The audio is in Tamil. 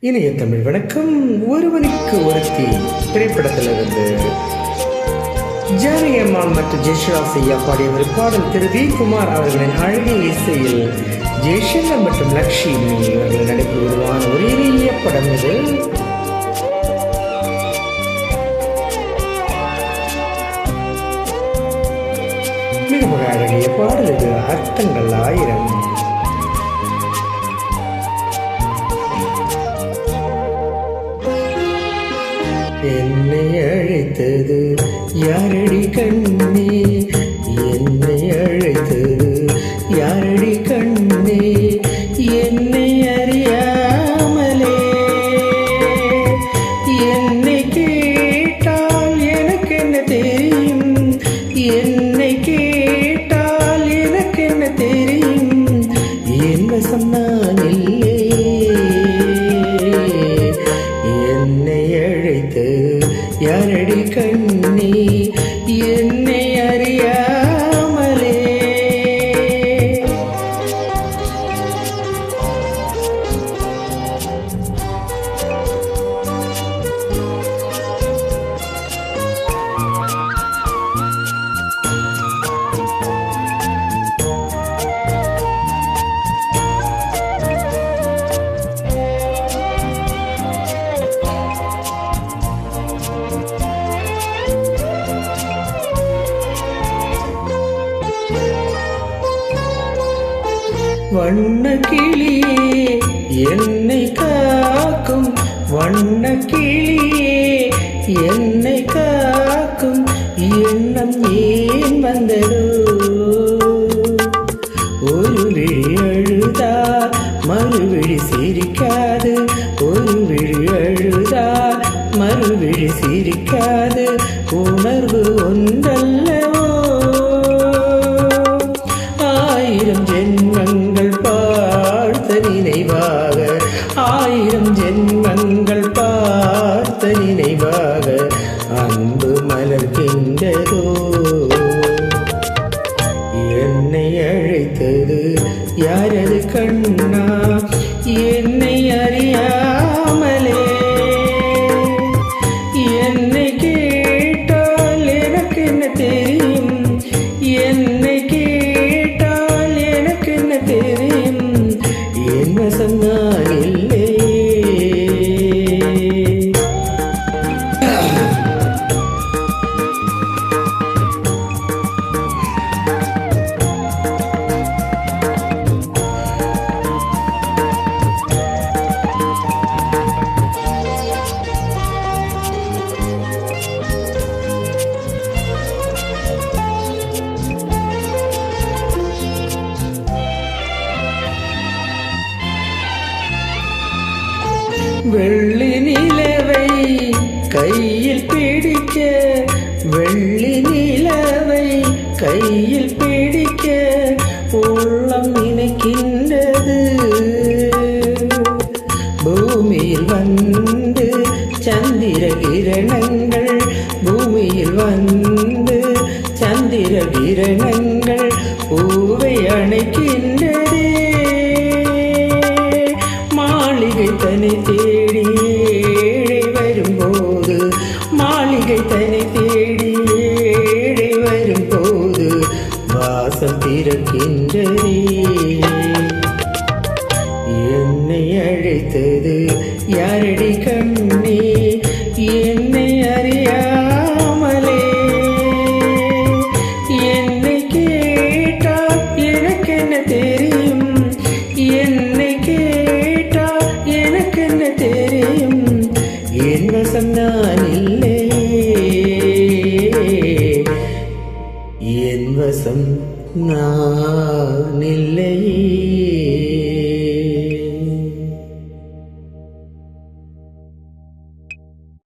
இணைய தமிழ் வணக்கம். ஒருவனுக்கு ஒருத்தி திரைப்படத்திலிருந்து ஜானகி அம்மா மற்றும் ஜெயசுதாஸ் ஐயா பாடிய ஒரு பாடல். திரு வி குமார் அவர்களின் அழகிய இசையில் ஜெயசங்கர் மற்றும் லக்ஷ்மி இவர்கள் நடிப்பில் உருவான ஒரு இனிய படம் இது. மிக அழகிய பாடல் இது. அர்த்தங்கள் ஆயிரம். என்னை அழைத்தது யாரடி கண்ணே, என்னை அழைத்தது யாரடி கண்ணே, என்னை அறியாமலே என்னை கேட்டால் எனக்கு என்ன தெரியும், என்னை கேட்டால் எனக்கு என்ன தெரியும், என்ன சொன்னான் இல்லை. என்னை அழைத்து யாரடி கண்ணே, என்னை அறியாமலே. வண்ண கிளியே என்னை காக்கும், வண்ண கிளியே என்னை காக்கும், எண்ணம் ஏன் வந்ததோ. ஒரு விழி அழுதா மறுவிழி சிரிக்காது, ஒரு விழி அழுதா மறுவிழி சிரிக்காது, உணர்வு ஒன்றல்லவோ. ஆயிரம் ஜென்மங்கள் பார்த்த நினைவாக, ஆயிரம் ஜென்மங்கள் பார்த்த நினைவாக அன்பு மலர்கின்றதோ. என்னை அழைத்தது யாரது கண்ணா, என்னை அறியாமலே. என்னை கேட்டால் எனக்கு என்ன தெரியும், என்னை கேட்டால் எனக்கு என்ன தெரியும், என்ன சொன்னால் இல்லை. வெள்ளி நிலவை கையில் பிடிக்க, வெள்ளி நிலவை கையில் பிடிக்க உள்ளம் நினைக்கின்றது. பூமியில் வந்து சந்திர கிரணங்கள், பூமியில் வந்து சந்திர கிரணங்கள் பூவை அணைக்கின்றதே. மாளிகை தனி தேடி ஏழை வரும்போது, மாளிகை தனி தேடி ஏழை வரும்போது வாசல் திறக்கின்றதே. என்னை அழைத்தது யாரடி கண்ணே, என்னை அறியாமலே. என்னை கேட்டால் எனக்கு என்ன தெரியும், என்னை கேட்டால் எனக்கு என்ன தெரியும், என்ன சொன்னான் இல்லை. என் வசம் நான் இல்லை.